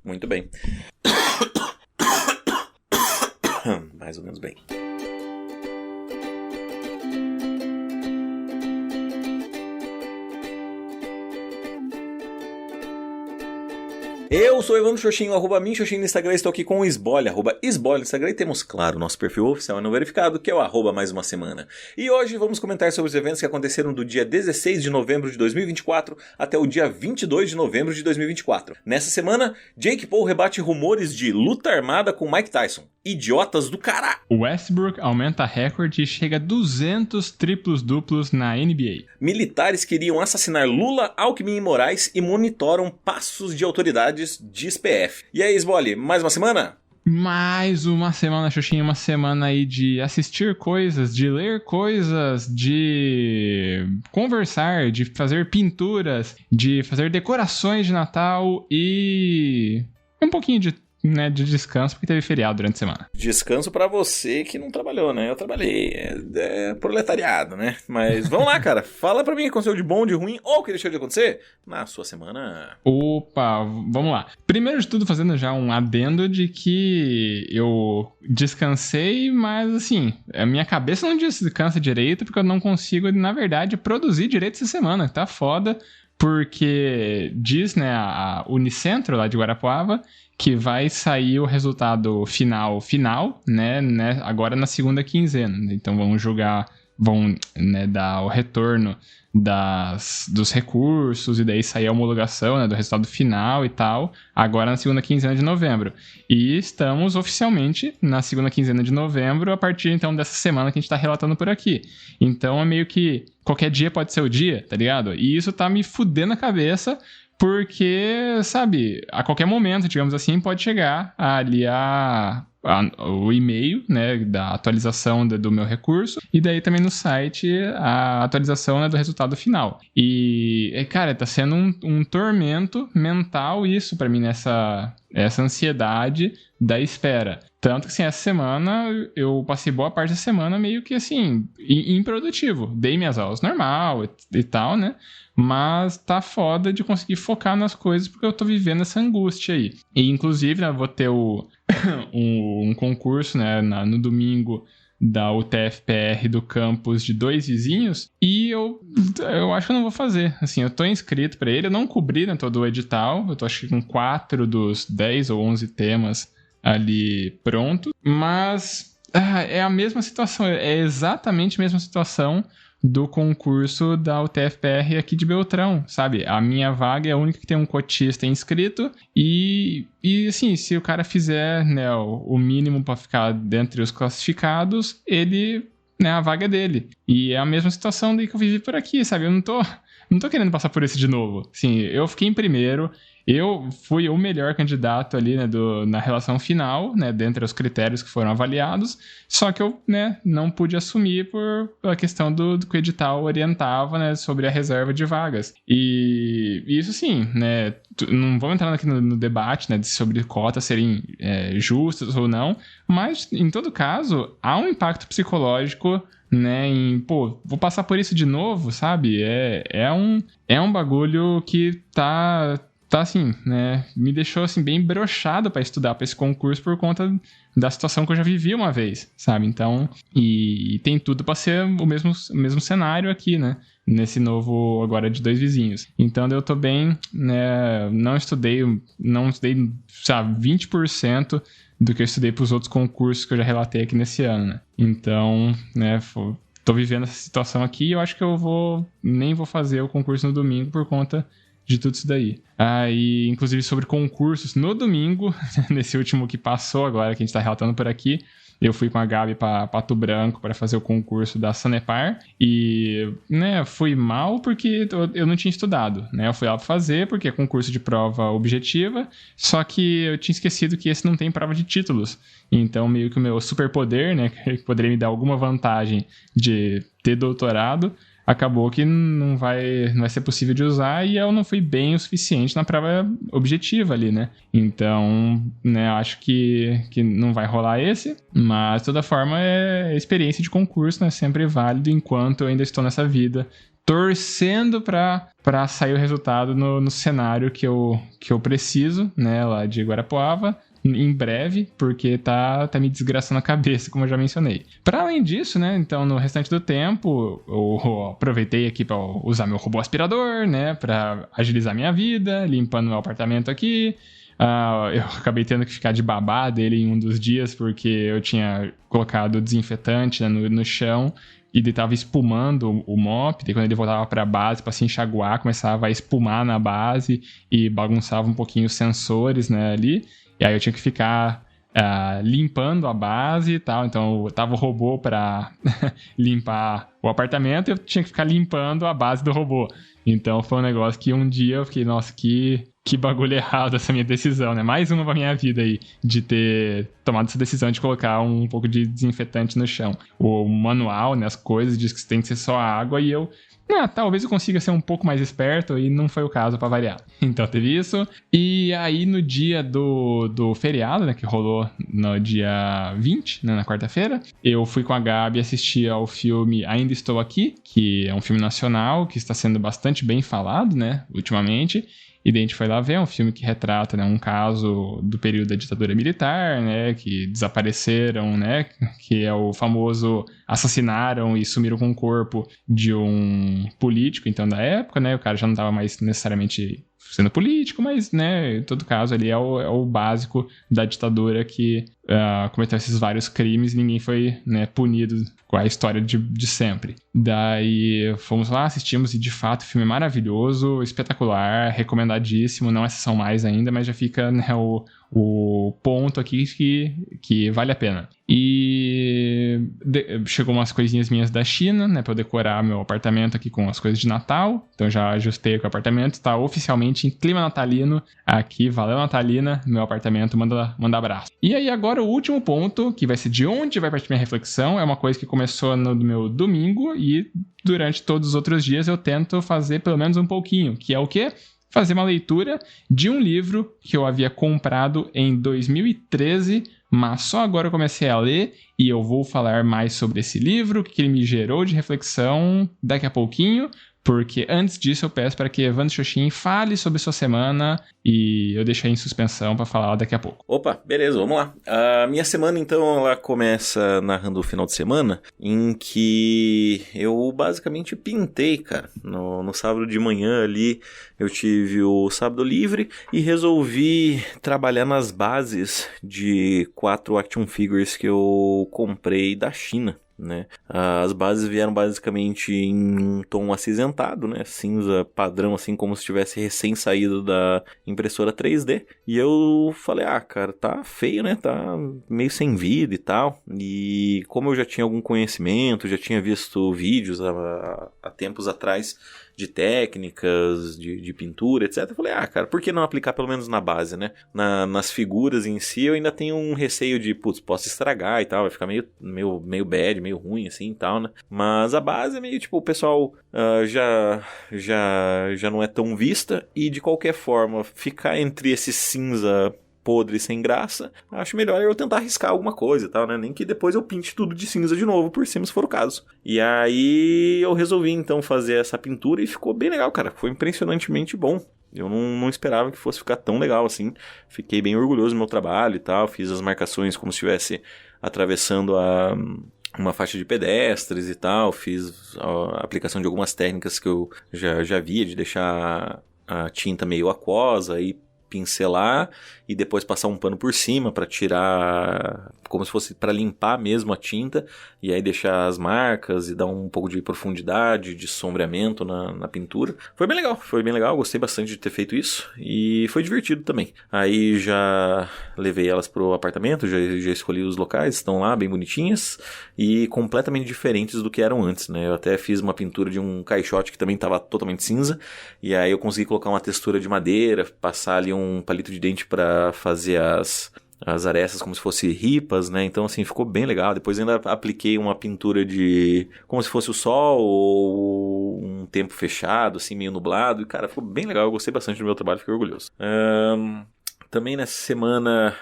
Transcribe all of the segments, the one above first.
Muito bem. Mais ou menos bem. Eu sou o Evandro Xoxinho, @minxoxinho no Instagram, estou aqui com o Esbole, @esbole no Instagram, e temos, claro, nosso perfil oficial e não verificado, que é o @mais uma semana. E hoje vamos comentar sobre os eventos que aconteceram do dia 16 de novembro de 2024 até o dia 22 de novembro de 2024. Nessa semana, Jake Paul rebate rumores de luta armada com Mike Tyson. Idiotas do caralho! Westbrook aumenta recorde e chega a 200 triplos duplos na NBA. Militares queriam assassinar Lula, Alckmin e Moraes e monitoram passos de autoridades de SPF. E aí, Esbole, mais uma semana? Mais uma semana, Xuxinha, uma semana aí de assistir coisas, de ler coisas, de conversar, de fazer pinturas, de fazer decorações de Natal e um pouquinho de descanso, porque teve feriado durante a semana. Descanso pra você que não trabalhou, né? Eu trabalhei, proletariado, né? Mas vamos lá, cara, fala pra mim o que aconteceu de bom, de ruim, ou o que deixou de acontecer na sua semana. Opa, vamos lá. Primeiro de tudo, fazendo já um adendo de que eu descansei, mas assim, a minha cabeça não descansa direito, porque eu não consigo, na verdade, produzir direito essa semana. Tá foda, porque diz, né, a Unicentro lá de Guarapuava, que vai sair o resultado final, né, agora na segunda quinzena. Então vão dar o retorno dos recursos e daí sair a homologação, né, do resultado final e tal, agora na segunda quinzena de novembro. E estamos oficialmente na segunda quinzena de novembro, a partir então dessa semana que a gente tá relatando por aqui. Então é meio que qualquer dia pode ser o dia, tá ligado? E isso tá me fudendo a cabeça, porque, sabe, a qualquer momento, digamos assim, pode chegar ali o e-mail, né, da atualização do meu recurso, e daí também no site a atualização, né, do resultado final. E, cara, tá sendo um tormento mental isso pra mim, essa ansiedade da espera. Tanto que, assim, essa semana eu passei boa parte da semana meio que, assim, improdutivo. Dei minhas aulas normal e tal, né? Mas tá foda de conseguir focar nas coisas porque eu tô vivendo essa angústia aí. E, inclusive, né, vou ter um concurso, né, no domingo da UTF-PR do campus de 2 vizinhos, e eu acho que eu não vou fazer. Assim, eu tô inscrito pra ele, eu não cobri, né, todo o edital, eu tô acho que com 4 dos 10 ou 11 temas ali pronto, mas é a mesma situação, é exatamente a mesma situação do concurso da UTF-PR aqui de Beltrão, sabe? A minha vaga é a única que tem um cotista inscrito e assim, se o cara fizer, né, o mínimo para ficar dentre os classificados, ele, né, a vaga é dele. E é a mesma situação daí que eu vivi por aqui, sabe? Eu não tô querendo passar por isso de novo. Sim, eu fiquei em primeiro, eu fui o melhor candidato ali, né, na relação final, né, dentre os critérios que foram avaliados, só que eu, né, não pude assumir pela questão do que o edital orientava, né, sobre a reserva de vagas. E isso sim, né, não vamos entrar aqui no debate, né, sobre cotas serem justas ou não, mas em todo caso, há um impacto psicológico, né, vou passar por isso de novo, sabe? É um bagulho que tá assim, né, me deixou assim bem broxado pra estudar pra esse concurso por conta da situação que eu já vivi uma vez, sabe? Então, e tem tudo pra ser o mesmo cenário aqui, né, nesse novo agora de 2 vizinhos. Então eu tô bem, né, não estudei, sabe, 20% do que eu estudei pros outros concursos que eu já relatei aqui nesse ano, né? Então, né, tô vivendo essa situação aqui e eu acho que nem vou fazer o concurso no domingo por conta de tudo isso daí. E inclusive sobre concursos, no domingo, nesse último que passou agora, que a gente tá relatando por aqui, eu fui com a Gabi para Pato Branco para fazer o concurso da Sanepar e, né, fui mal porque eu não tinha estudado, né? Eu fui lá para fazer porque é concurso de prova objetiva, só que eu tinha esquecido que esse não tem prova de títulos. Então, meio que o meu superpoder, né, que poderia me dar alguma vantagem de ter doutorado, acabou que não vai ser possível de usar e eu não fui bem o suficiente na prova objetiva ali, né? Então, né, acho que não vai rolar esse, mas de toda forma experiência de concurso, né, sempre válido enquanto eu ainda estou nessa vida torcendo pra sair o resultado no cenário que eu preciso, né, lá de Guarapuava, em breve, porque tá me desgraçando a cabeça, como eu já mencionei. Para além disso, né, então no restante do tempo, eu aproveitei aqui para usar meu robô aspirador, né, para agilizar minha vida, limpando meu apartamento aqui. Eu acabei tendo que ficar de babá dele em um dos dias, porque eu tinha colocado desinfetante, né, no chão, e ele tava espumando o mop, daí quando ele voltava pra base pra se enxaguar, começava a espumar na base e bagunçava um pouquinho os sensores, né, ali. E aí eu tinha que ficar limpando a base e tal. Então eu tava o robô pra limpar o apartamento e eu tinha que ficar limpando a base do robô. Então foi um negócio que um dia eu fiquei, nossa, que bagulho errado essa minha decisão, né? Mais uma pra minha vida aí, de ter tomado essa decisão de colocar um pouco de desinfetante no chão. O manual, né, as coisas, diz que tem que ser só água e eu... talvez eu consiga ser um pouco mais esperto e não foi o caso pra variar. Então teve isso. E aí no dia do feriado, né, que rolou no dia 20, né, na quarta-feira, eu fui com a Gabi assistir ao filme Ainda Estou Aqui, que é um filme nacional que está sendo bastante bem falado, né, ultimamente. E daí a gente foi lá ver, é um filme que retrata, né, um caso do período da ditadura militar, né, que desapareceram, né, que é o famoso assassinaram e sumiram com o corpo de um político, então, da época, né, o cara já não estava mais necessariamente sendo político, mas, né, em todo caso, ali é o básico da ditadura que cometeu esses vários crimes e ninguém foi, né, punido com a história de sempre. Daí fomos lá, assistimos e, de fato, o filme é maravilhoso, espetacular, recomendadíssimo, não é sessão mais ainda, mas já fica, né, o ponto aqui que vale a pena. E chegou umas coisinhas minhas da China, né, pra eu decorar meu apartamento aqui com as coisas de Natal. Então já ajustei aqui o apartamento, tá oficialmente em clima natalino aqui. Valeu, Natalina, meu apartamento, manda abraço. E aí agora o último ponto, que vai ser de onde vai partir minha reflexão, é uma coisa que começou no meu domingo e durante todos os outros dias eu tento fazer pelo menos um pouquinho, que é o quê? Fazer uma leitura de um livro que eu havia comprado em 2013, mas só agora eu comecei a ler e eu vou falar mais sobre esse livro, o que ele me gerou de reflexão daqui a pouquinho, porque antes disso eu peço para que Evandro Xoxin fale sobre sua semana e eu deixo aí em suspensão para falar daqui a pouco. Opa, beleza, vamos lá. A minha semana, então, ela começa narrando o final de semana, em que eu basicamente pintei, cara. No sábado de manhã ali, eu tive o sábado livre e resolvi trabalhar nas bases de 4 action figures que eu comprei da China, né? As bases vieram basicamente em um tom acinzentado, né? Cinza padrão, assim como se tivesse recém saído da impressora 3D. E eu falei, cara, tá feio, né? Tá meio sem vida e tal. E como eu já tinha algum conhecimento, já tinha visto vídeos há tempos atrás de técnicas, de pintura, etc. Eu falei, cara, por que não aplicar pelo menos na base, né? Nas figuras em si, eu ainda tenho um receio de, posso estragar e tal, vai ficar meio bad, meio ruim assim e tal, né? Mas a base é meio, tipo, o pessoal já não é tão vista e, de qualquer forma, ficar entre esse cinza podre sem graça, acho melhor eu tentar arriscar alguma coisa e tal, né? Nem que depois eu pinte tudo de cinza de novo por cima, se for o caso. E aí eu resolvi então fazer essa pintura e ficou bem legal, cara. Foi impressionantemente bom. Eu não esperava que fosse ficar tão legal assim. Fiquei bem orgulhoso do meu trabalho e tal. Fiz as marcações como se estivesse atravessando uma faixa de pedestres e tal. Fiz a aplicação de algumas técnicas que eu já via, de deixar a tinta meio aquosa e pincelar e depois passar um pano por cima para tirar, como se fosse para limpar mesmo a tinta, e aí deixar as marcas e dar um pouco de profundidade, de sombreamento na pintura. Foi bem legal, gostei bastante de ter feito isso e foi divertido também. Aí já levei elas pro apartamento, já escolhi os locais, estão lá bem bonitinhas e completamente diferentes do que eram antes, né? Eu até fiz uma pintura de um caixote que também estava totalmente cinza, e aí eu consegui colocar uma textura de madeira, passar ali um palito de dente para fazer as arestas como se fossem ripas, né? Então, assim, ficou bem legal. Depois ainda apliquei uma pintura de como se fosse o sol ou um tempo fechado, assim, meio nublado. E, cara, ficou bem legal. Eu gostei bastante do meu trabalho, fiquei orgulhoso. Também nessa semana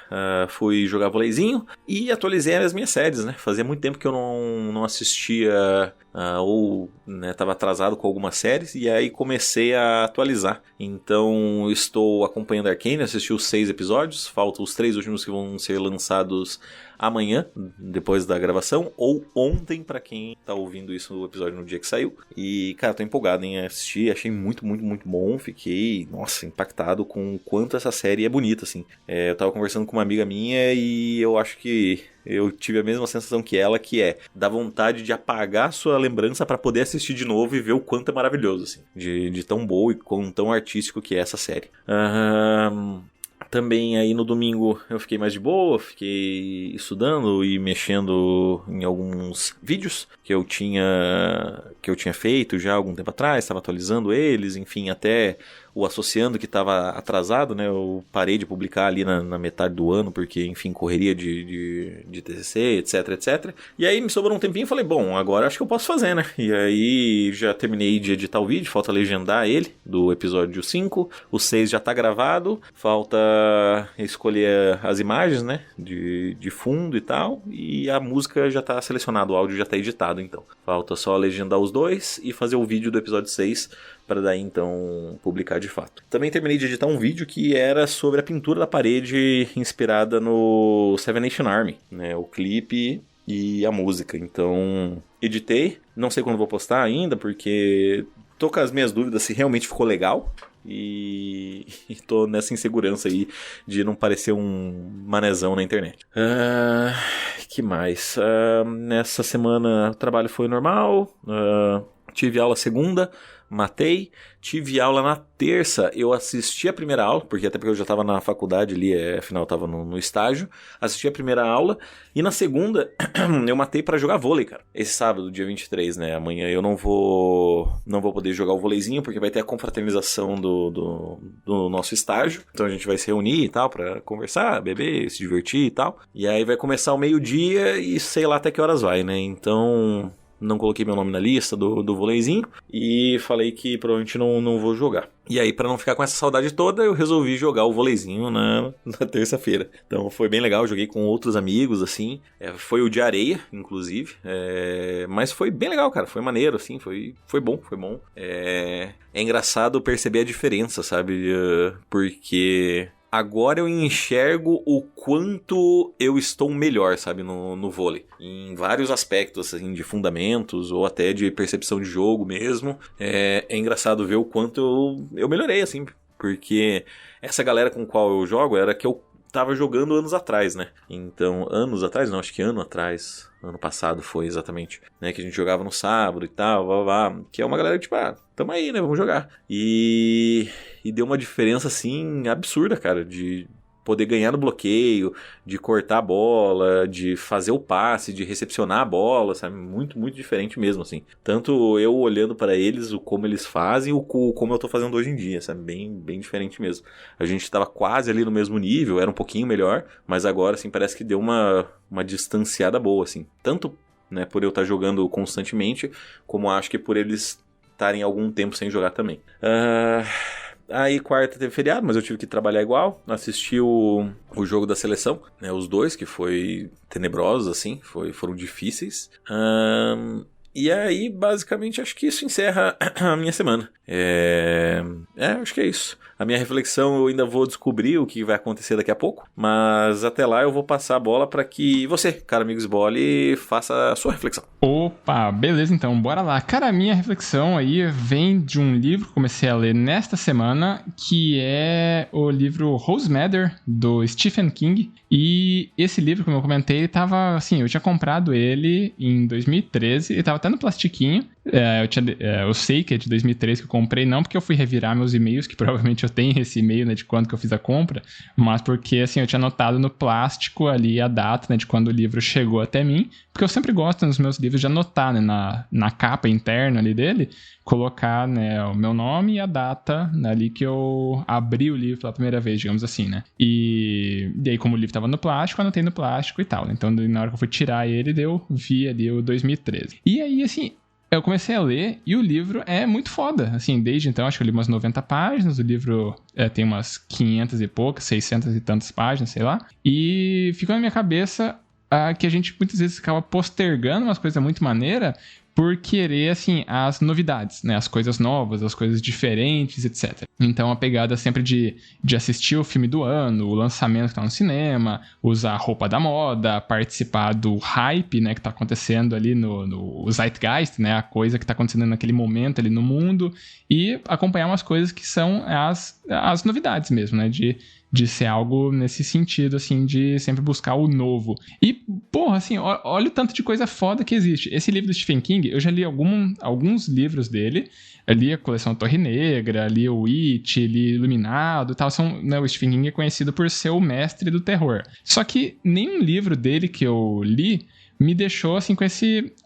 fui jogar voleizinho e atualizei as minhas séries, né? Fazia muito tempo que eu não assistia ou né, tava atrasado com algumas séries, e aí comecei a atualizar. Então estou acompanhando Arcane, assisti os 6 episódios, faltam os 3 últimos que vão ser lançados amanhã, depois da gravação, ou ontem, pra quem tá ouvindo isso no episódio no dia que saiu. E, cara, tô empolgado em assistir, achei muito, muito, muito bom. Fiquei, nossa, impactado com o quanto essa série é bonita, assim. Eu tava conversando com uma amiga minha e eu acho que eu tive a mesma sensação que ela, que é da vontade de apagar sua lembrança pra poder assistir de novo e ver o quanto é maravilhoso, assim. De tão boa e tão artístico que é essa série. Também aí no domingo eu fiquei mais de boa, fiquei estudando e mexendo em alguns vídeos que eu tinha feito já há algum tempo atrás, estava atualizando eles, enfim, até o Associando que estava atrasado, né, eu parei de publicar ali na metade do ano, porque, enfim, correria de TCC, etc, etc. E aí me sobrou um tempinho e falei, bom, agora acho que eu posso fazer, né? E aí já terminei de editar o vídeo, falta legendar ele, do episódio 5, o 6 já tá gravado, falta escolher as imagens, né, de fundo e tal, e a música já tá selecionada, o áudio já tá editado, então. Falta só legendar os dois e fazer o vídeo do episódio 6, para daí então publicar de fato. Também terminei de editar um vídeo que era sobre a pintura da parede inspirada no Seven Nation Army, né, o clipe e a música. Então editei, não sei quando vou postar ainda, porque tô com as minhas dúvidas se realmente ficou legal. E tô nessa insegurança aí de não parecer um manezão na internet. Que mais? Nessa semana o trabalho foi normal. Tive aula segunda, matei. Tive aula na terça, eu assisti a primeira aula, porque eu já estava na faculdade ali, afinal eu estava no estágio, assisti a primeira aula, e na segunda eu matei para jogar vôlei, cara. Esse sábado, dia 23, né, amanhã eu não vou poder jogar o vôleizinho, porque vai ter a confraternização do nosso estágio, então a gente vai se reunir e tal, para conversar, beber, se divertir e tal, e aí vai começar o meio-dia e sei lá até que horas vai, né, então não coloquei meu nome na lista do vôleizinho e falei que provavelmente não vou jogar. E aí, pra não ficar com essa saudade toda, eu resolvi jogar o vôleizinho na terça-feira. Então foi bem legal, joguei com outros amigos, assim. Foi o de areia, inclusive. Mas foi bem legal, cara. Foi maneiro, assim. Foi bom. É engraçado perceber a diferença, sabe? Porque agora eu enxergo o quanto eu estou melhor, sabe, no vôlei. Em vários aspectos, assim, de fundamentos ou até de percepção de jogo mesmo. É engraçado ver o quanto eu melhorei, assim, porque essa galera com qual eu jogo era que eu tava jogando anos atrás, né? Então, anos atrás? Não, acho que ano atrás. Ano passado foi exatamente, né? Que a gente jogava no sábado e tal, que é uma galera tipo, tamo aí, né? Vamos jogar. E deu uma diferença, assim, absurda, cara, de poder ganhar no bloqueio, de cortar a bola, de fazer o passe, de recepcionar a bola, sabe? Muito, muito diferente mesmo, assim. Tanto eu olhando para eles, o como eles fazem, o como eu tô fazendo hoje em dia, sabe? Bem, bem diferente mesmo. A gente tava quase ali no mesmo nível, era um pouquinho melhor, mas agora, assim, parece que deu uma distanciada boa, assim. Tanto, né, por eu estar jogando constantemente, como acho que por eles estarem algum tempo sem jogar também. Aí quarta teve feriado, mas eu tive que trabalhar igual. Assisti o jogo da seleção, né, os dois, que foi tenebrosos, assim, foram difíceis. E aí, basicamente, acho que isso encerra a minha semana. Acho que é isso. A minha reflexão, eu ainda vou descobrir o que vai acontecer daqui a pouco, mas até lá eu vou passar a bola para que você, cara amigo Sbole, faça a sua reflexão. Opa, beleza então, bora lá. Cara, a minha reflexão aí vem de um livro que comecei a ler nesta semana, que é o livro Rose Madder, do Stephen King. E esse livro, como eu comentei, ele tava, assim, eu tinha comprado ele em 2013, ele tava até no plastiquinho. Eu sei que é de 2013 que eu comprei, não porque eu fui revirar meus e-mails, que provavelmente eu tenho esse e-mail, né, de quando que eu fiz a compra, mas porque, assim, eu tinha anotado no plástico ali a data, né, de quando o livro chegou até mim, porque eu sempre gosto nos meus livros de anotar, né, na capa interna ali dele, colocar, né, o meu nome e a data, né, ali que eu abri o livro pela primeira vez, digamos assim, né. E aí, como o livro tava no plástico, eu anotei no plástico e tal, né? Então, na hora que eu fui tirar ele, eu vi ali o 2013. E aí, assim, eu comecei a ler e o livro é muito foda, assim, desde então, acho que eu li umas 90 páginas, o livro tem umas 500 e poucas, 600 e tantas páginas, sei lá, e ficou na minha cabeça que a gente muitas vezes ficava postergando umas coisas muito maneiras por querer, assim, as novidades, né? As coisas novas, as coisas diferentes, etc. Então, a pegada sempre de assistir o filme do ano, o lançamento que tá no cinema, usar a roupa da moda, participar do hype, né? Que tá acontecendo ali no Zeitgeist, né? A coisa que tá acontecendo naquele momento ali no mundo, e acompanhar umas coisas que são as novidades mesmo, né? De ser algo nesse sentido, assim, de sempre buscar o novo. E, porra, assim, olha o tanto de coisa foda que existe. Esse livro do Stephen King, eu já li alguns livros dele. Eu li a coleção Torre Negra, li o It, li Iluminado e tal. Né, o Stephen King é conhecido por ser o mestre do terror. Só que nenhum livro dele que eu li me deixou, assim, com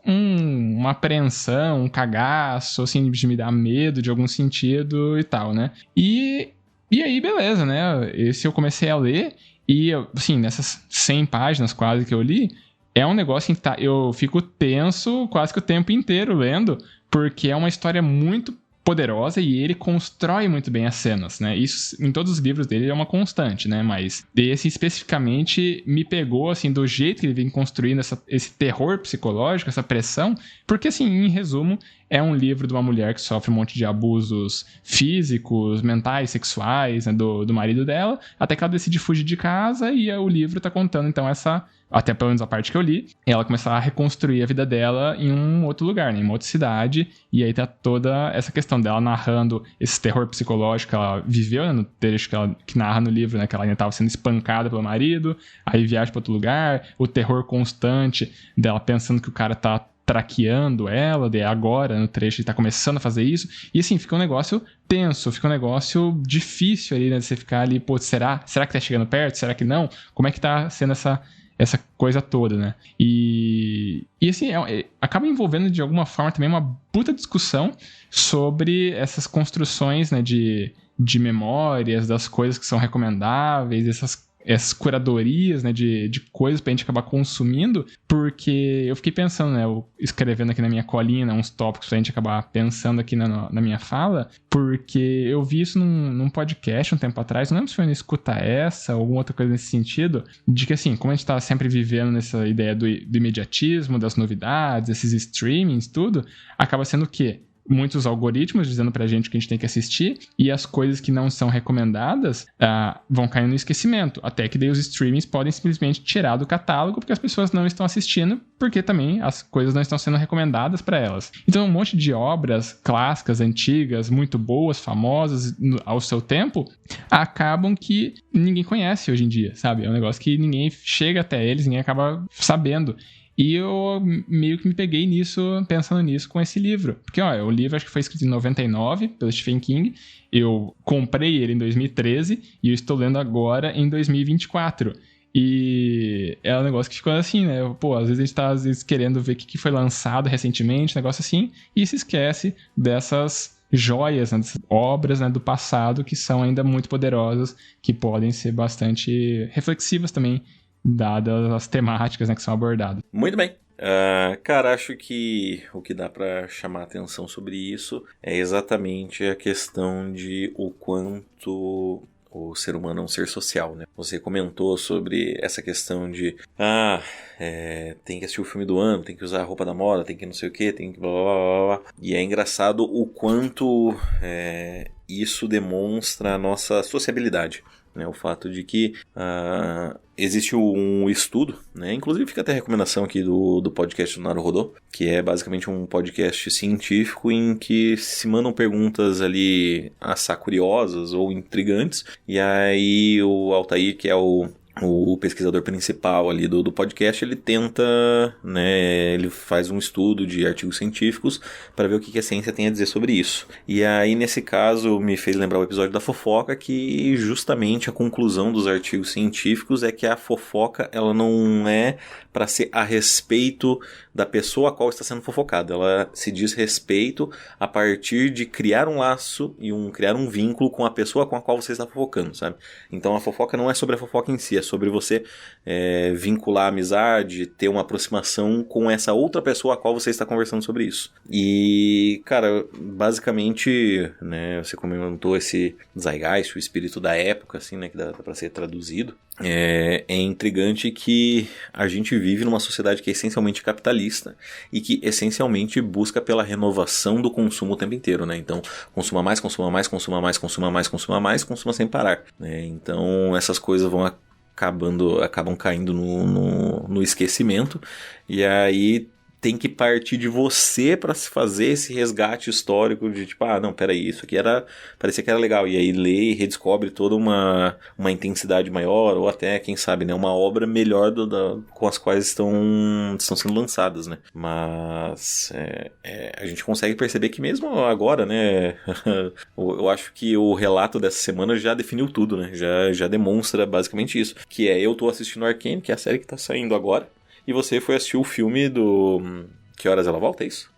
uma apreensão, um cagaço, assim, de me dar medo de algum sentido e tal, né? E aí, beleza, né? Esse eu comecei a ler e, assim, nessas 100 páginas quase que eu li, é um negócio que eu fico tenso quase que o tempo inteiro lendo, porque é uma história muito poderosa e ele constrói muito bem as cenas, né? Isso em todos os livros dele é uma constante, né? Mas esse especificamente me pegou, assim, do jeito que ele vem construindo esse terror psicológico, essa pressão, porque, assim, em resumo, é um livro de uma mulher que sofre um monte de abusos físicos, mentais, sexuais, né, do marido dela, até que ela decide fugir de casa e o livro tá contando, então, até pelo menos a parte que eu li, ela começar a reconstruir a vida dela em um outro lugar, né, em uma outra cidade, e aí tá toda essa questão dela narrando esse terror psicológico que ela viveu, né, no trecho que narra no livro, né, que ela ainda estava sendo espancada pelo marido, aí viaja para outro lugar, o terror constante dela pensando que o cara tá traqueando ela, de agora no trecho ele tá começando a fazer isso, e assim, fica um negócio tenso, fica um negócio difícil ali, né, de você ficar ali, pô, será que tá chegando perto, será que não? Como é que tá sendo essa coisa toda, né? E assim, acaba envolvendo de alguma forma também uma puta discussão sobre essas construções, né, de memórias, das coisas que são recomendáveis, essas curadorias, né, de coisas pra gente acabar consumindo, porque eu fiquei pensando, né, escrevendo aqui na minha colinha, né, uns tópicos pra gente acabar pensando aqui na minha fala, porque eu vi isso num podcast um tempo atrás, não lembro se foi no Escuta Essa ou alguma outra coisa nesse sentido, de que, assim, como a gente tá sempre vivendo nessa ideia do imediatismo, das novidades, esses streamings, tudo, acaba sendo o quê? Muitos algoritmos dizendo pra gente o que a gente tem que assistir, e as coisas que não são recomendadas vão caindo no esquecimento, até que daí os streamings podem simplesmente tirar do catálogo porque as pessoas não estão assistindo, porque também as coisas não estão sendo recomendadas para elas. Então um monte de obras clássicas, antigas, muito boas, famosas ao seu tempo, acabam que ninguém conhece hoje em dia, sabe? É um negócio que ninguém chega até eles, ninguém acaba sabendo. E eu meio que me peguei nisso, pensando nisso com esse livro. Porque, ó, o livro acho que foi escrito em 99, pelo Stephen King. Eu comprei ele em 2013 e eu estou lendo agora em 2024. E é um negócio que ficou assim, né? Pô, às vezes a gente tá querendo ver o que foi lançado recentemente, um negócio assim, e se esquece dessas joias, né, dessas obras, né, do passado que são ainda muito poderosas, que podem ser bastante reflexivas também, dadas as temáticas, né, que são abordadas. Muito bem. Cara, acho que o que dá pra chamar a atenção sobre isso é exatamente a questão de o quanto o ser humano é um ser social, né? Você comentou sobre essa questão de tem que assistir o filme do ano, tem que usar a roupa da moda, tem que não sei o que, tem que blá blá blá blá. E é engraçado o quanto isso demonstra a nossa sociabilidade. Né, o fato de que existe um estudo, né, inclusive fica até a recomendação aqui do podcast do Naruhodô, que é basicamente um podcast científico em que se mandam perguntas ali curiosas ou intrigantes, e aí o Altair, que é o pesquisador principal ali do podcast, ele tenta, né, ele faz um estudo de artigos científicos para ver o que a ciência tem a dizer sobre isso. E aí, nesse caso, me fez lembrar o episódio da fofoca, que justamente a conclusão dos artigos científicos é que a fofoca, ela não é para ser a respeito da pessoa a qual está sendo fofocada. Ela se diz respeito a partir de criar um laço e criar um vínculo com a pessoa com a qual você está fofocando, sabe? Então a fofoca não é sobre a fofoca em si, é sobre você vincular a amizade, ter uma aproximação com essa outra pessoa a qual você está conversando sobre isso. E, cara, basicamente, né, você comentou esse Zeitgeist, o espírito da época, assim, né, que dá para ser traduzido. É intrigante que a gente vive numa sociedade que é essencialmente capitalista e que essencialmente busca pela renovação do consumo o tempo inteiro, né? Então, consuma mais, consuma mais, consuma mais, consuma mais, consuma mais, consuma sem parar, né? Então, essas coisas acabam caindo no esquecimento, e aí tem que partir de você para se fazer esse resgate histórico de tipo, não, peraí, isso aqui parecia que era legal, e aí lê e redescobre toda uma intensidade maior, ou até, quem sabe, né, uma obra melhor com as quais estão sendo lançadas, né? Mas a gente consegue perceber que mesmo agora, né, eu acho que o relato dessa semana já definiu tudo, né? Já demonstra basicamente isso, que eu tô assistindo Arcane, que é a série que tá saindo agora, e você foi assistir o filme do... Que Horas Ela Volta, é isso?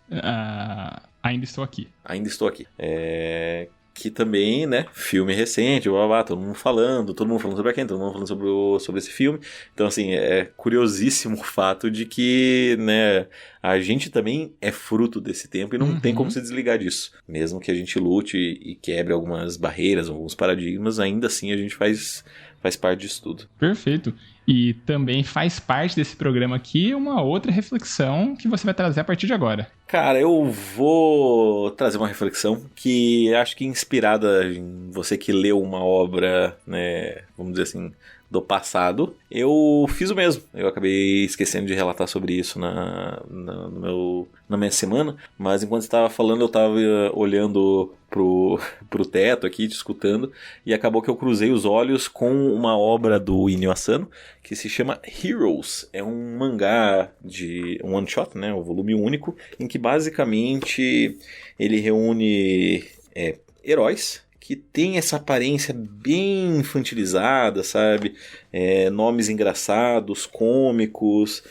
Ainda Estou Aqui. Ainda Estou Aqui. Que também, né, filme recente, todo mundo falando sobre Arcane, todo mundo falando sobre esse filme. Então, assim, é curiosíssimo o fato de que, né, a gente também é fruto desse tempo e não tem como se desligar disso. Mesmo que a gente lute e quebre algumas barreiras, alguns paradigmas, ainda assim a gente faz parte disso tudo. Perfeito. E também faz parte desse programa aqui uma outra reflexão que você vai trazer a partir de agora. Cara, eu vou trazer uma reflexão que acho que inspirada em você que leu uma obra, né, vamos dizer assim, do passado. Eu fiz o mesmo. Eu acabei esquecendo de relatar sobre isso na minha semana, mas enquanto você estava falando, eu estava olhando pro teto aqui, te escutando, e acabou que eu cruzei os olhos com uma obra do Inio Asano, que se chama Heroes. É um mangá de um one shot, né, um volume único, em que basicamente ele reúne heróis que tem essa aparência bem infantilizada, sabe? Nomes engraçados, cômicos,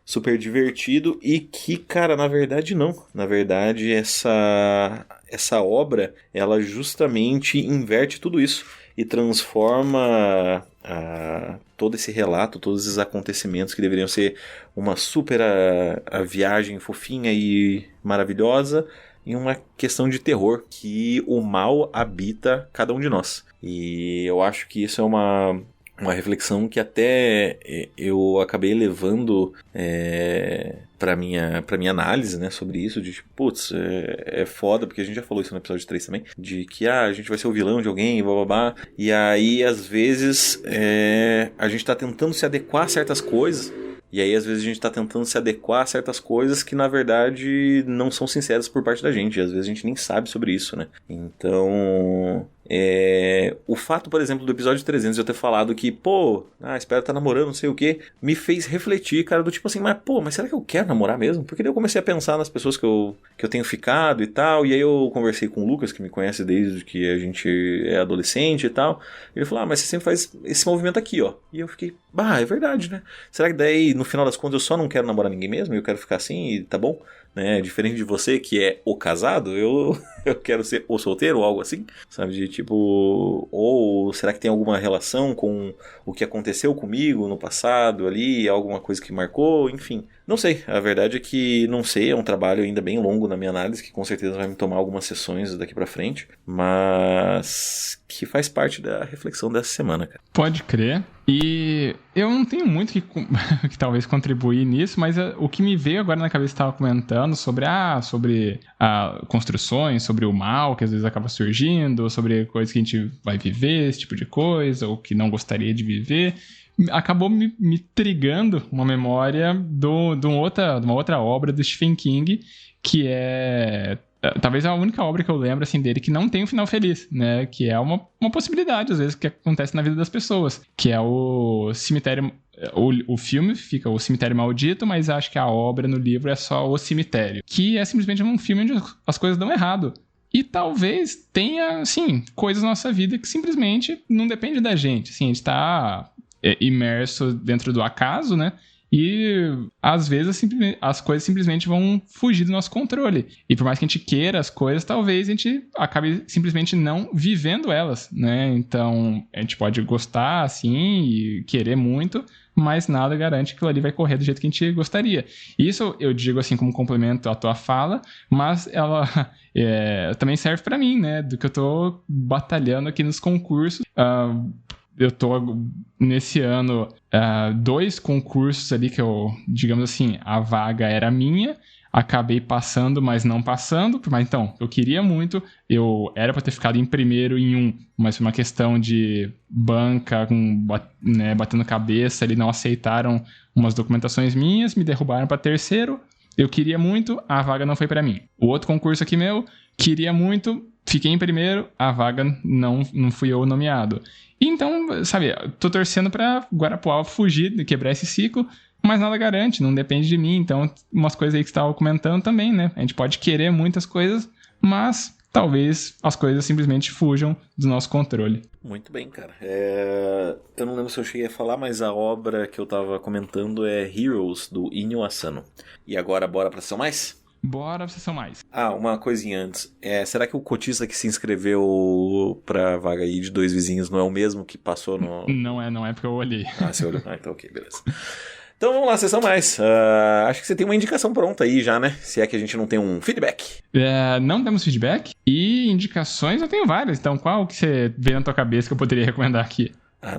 super divertido, e que, cara, na verdade não. Na verdade, essa obra, ela justamente inverte tudo isso e transforma todo esse relato, todos esses acontecimentos que deveriam ser uma super a viagem fofinha e maravilhosa, em uma questão de terror, que o mal habita cada um de nós. E eu acho que isso é uma reflexão que até eu acabei levando para minha análise, né, sobre isso, de tipo, putz, é foda, porque a gente já falou isso no episódio 3 também, de que a gente vai ser o vilão de alguém, blá, e aí às vezes a gente tá tentando se adequar a certas coisas. E aí, às vezes, a gente tá tentando se adequar a certas coisas que, na verdade, não são sinceras por parte da gente. E às vezes a gente nem sabe sobre isso, né? Então, o fato, por exemplo, do episódio 300 de eu ter falado que, espero tá namorando, não sei o quê, me fez refletir, cara, do tipo assim, mas será que eu quero namorar mesmo? Porque daí eu comecei a pensar nas pessoas que eu tenho ficado e tal, e aí eu conversei com o Lucas, que me conhece desde que a gente é adolescente e tal, e ele falou, mas você sempre faz esse movimento aqui, ó. E eu fiquei, é verdade, né? Será que daí, no final das contas, eu só não quero namorar ninguém mesmo, e eu quero ficar assim e tá bom? Né? Diferente de você, que é o casado, eu quero ser o solteiro ou algo assim, sabe? De tipo, ou será que tem alguma relação com o que aconteceu comigo no passado ali, alguma coisa que marcou, enfim. Não sei, a verdade é que não sei, é um trabalho ainda bem longo na minha análise, que com certeza vai me tomar algumas sessões daqui pra frente, mas que faz parte da reflexão dessa semana, cara. Pode crer. E eu não tenho muito que talvez contribuir nisso, mas o que me veio agora na cabeça, estava comentando sobre construções, sobre o mal que às vezes acaba surgindo, sobre coisas que a gente vai viver, esse tipo de coisa, ou que não gostaria de viver. Acabou me trigando uma memória de uma outra obra do Stephen King, que é talvez a única obra que eu lembro assim, dele que não tem um final feliz, né? Que é uma possibilidade, às vezes, que acontece na vida das pessoas, que é o Cemitério... O filme fica O Cemitério Maldito, mas acho que a obra no livro é só O Cemitério, que é simplesmente um filme onde as coisas dão errado. E talvez tenha, assim, coisas na nossa vida que simplesmente não depende da gente. Assim, a gente tá imerso dentro do acaso, né? E às vezes as coisas simplesmente vão fugir do nosso controle. E por mais que a gente queira as coisas, talvez a gente acabe simplesmente não vivendo elas, né? Então a gente pode gostar assim e querer muito, mas nada garante que aquilo ali vai correr do jeito que a gente gostaria. Isso eu digo assim como complemento à tua fala, mas ela também serve para mim, né? Do que eu tô batalhando aqui nos concursos. eu tô nesse ano 2 concursos ali que eu, digamos assim, a vaga era minha, acabei passando, mas não passando, mas então, eu queria muito, eu era pra ter ficado em primeiro em um, mas foi uma questão de banca, batendo cabeça, eles não aceitaram umas documentações minhas, me derrubaram pra terceiro, eu queria muito, a vaga não foi pra mim. O outro concurso aqui meu, queria muito, fiquei em primeiro, a vaga não fui eu nomeado. Então, sabe, tô torcendo pra Guarapuava fugir, quebrar esse ciclo, mas nada garante, não depende de mim. Então, umas coisas aí que você estava comentando também, né? A gente pode querer muitas coisas, mas talvez as coisas simplesmente fujam do nosso controle. Muito bem, cara. Eu não lembro se eu cheguei a falar, mas a obra que eu tava comentando é Heroes, do Inyo Asano. E agora, bora pra sessão mais? Bora pra sessão mais. Uma coisinha antes. Será que o cotista que se inscreveu pra vaga aí de 2 vizinhos não é o mesmo que passou no... Não é porque eu olhei. Você olhou? Então ok, beleza. Então vamos lá, sessão mais. Acho que você tem uma indicação pronta aí já, né? Se é que a gente não tem um feedback. Não temos feedback e indicações eu tenho várias. Então qual que você vê na tua cabeça que eu poderia recomendar aqui?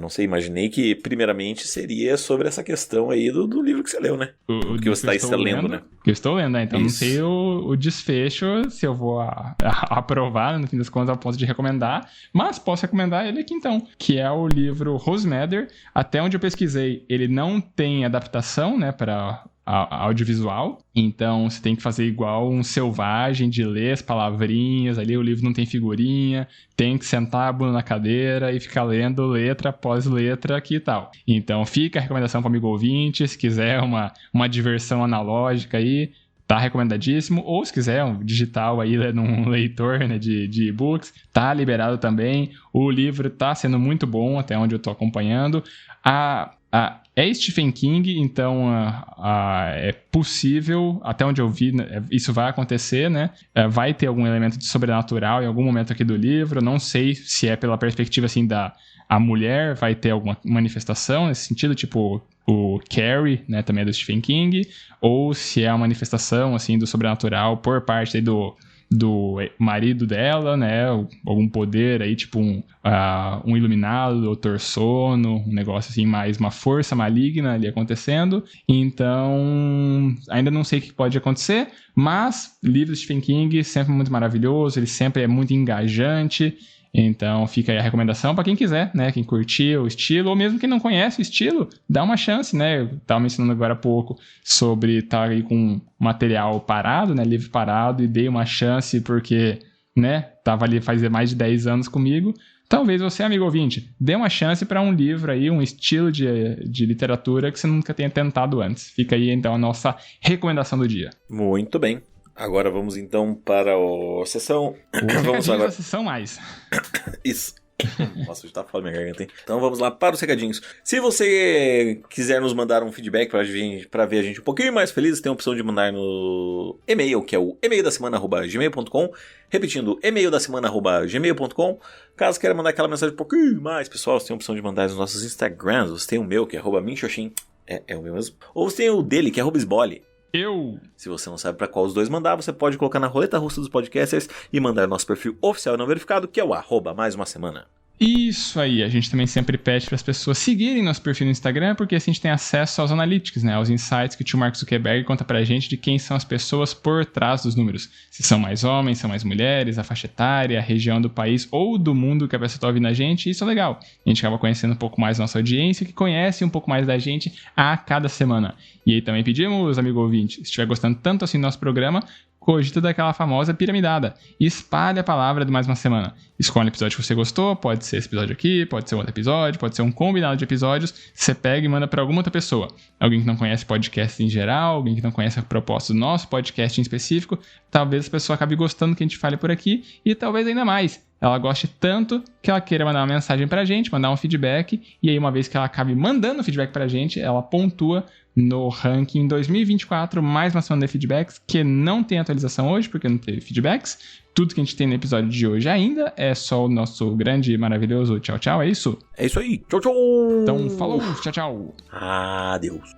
Não sei, imaginei que primeiramente seria sobre essa questão aí do livro que você leu, né? O que você está lendo, né? Que eu estou lendo, né? Então Isso. Não sei o desfecho, se eu vou aprovar, no fim das contas, ao ponto de recomendar, mas posso recomendar ele aqui então, que é o livro Rosemary. Até onde eu pesquisei, ele não tem adaptação, né, para audiovisual, então você tem que fazer igual um selvagem de ler as palavrinhas ali, o livro não tem figurinha, tem que sentar a bunda na cadeira e ficar lendo letra após letra aqui e tal. Então fica a recomendação para o amigo ouvinte, se quiser uma diversão analógica aí, tá recomendadíssimo, ou se quiser um digital aí num leitor, né, de e-books, tá liberado também. O livro tá sendo muito bom até onde eu tô acompanhando. É Stephen King, então é possível, até onde eu vi, isso vai acontecer, né? Vai ter algum elemento de sobrenatural em algum momento aqui do livro. Não sei se é pela perspectiva assim a mulher vai ter alguma manifestação nesse sentido, tipo o Carrie, né, também é do Stephen King, ou se é uma manifestação assim do sobrenatural por parte aí do marido dela, né, algum poder aí, tipo um iluminado, doutor sono, um negócio assim, mais uma força maligna ali acontecendo. Então, ainda não sei o que pode acontecer, mas o livro do Stephen King sempre muito maravilhoso, ele sempre é muito engajante. Então fica aí a recomendação para quem quiser, né? Quem curtir o estilo, ou mesmo quem não conhece o estilo, dá uma chance, né? Eu estava mencionando agora há pouco sobre estar aí com material parado, né? Livro parado, e dei uma chance porque, né? Tava ali faz mais de 10 anos comigo. Talvez você, amigo ouvinte, dê uma chance para um livro aí, um estilo de literatura que você nunca tenha tentado antes. Fica aí então a nossa recomendação do dia. Muito bem. Agora vamos então para a sessão. Vamos agora. Sessão mais. Isso. Nossa, já tá falando minha garganta, hein? Então vamos lá para os recadinhos. Se você quiser nos mandar um feedback para ver a gente um pouquinho mais feliz, tem a opção de mandar no e-mail, que é o e-maildasemana@gmail.com. Repetindo, e-maildasemana@gmail.com. Caso queira mandar aquela mensagem um pouquinho mais, pessoal, você tem a opção de mandar nos nossos Instagrams. Você tem o meu, que é @minxoxin. É o meu mesmo. Ou você tem o dele, que é @esbole. Se você não sabe para qual os dois mandar, você pode colocar na roleta russa dos podcasters e mandar nosso perfil oficial não verificado, que é o @mais uma semana. Isso aí, a gente também sempre pede para as pessoas seguirem nosso perfil no Instagram, porque assim a gente tem acesso aos analytics, né, aos insights que o tio Mark Zuckerberg conta pra gente de quem são as pessoas por trás dos números. Se são mais homens, são mais mulheres, a faixa etária, a região do país ou do mundo que a pessoa está ouvindo a gente, isso é legal. A gente acaba conhecendo um pouco mais nossa audiência, que conhece um pouco mais da gente a cada semana. E aí também pedimos, amigo ouvinte, se estiver gostando tanto assim do nosso programa, cogita daquela famosa piramidada. Espalhe a palavra de mais uma semana. Escolhe o episódio que você gostou, pode ser esse episódio aqui, pode ser outro episódio, pode ser um combinado de episódios. Você pega e manda para alguma outra pessoa. Alguém que não conhece podcast em geral, alguém que não conhece a proposta do nosso podcast em específico. Talvez a pessoa acabe gostando do que a gente fale por aqui e talvez ainda mais. Ela goste tanto que ela queira mandar uma mensagem pra gente, mandar um feedback, e aí uma vez que ela acabe mandando feedback pra gente, ela pontua no ranking 2024, mais uma semana de feedbacks, que não tem atualização hoje, porque não teve feedbacks. Tudo que a gente tem no episódio de hoje ainda é só o nosso grande e maravilhoso tchau, tchau, é isso? É isso aí, tchau, tchau! Então, falou, tchau, tchau! Adeus!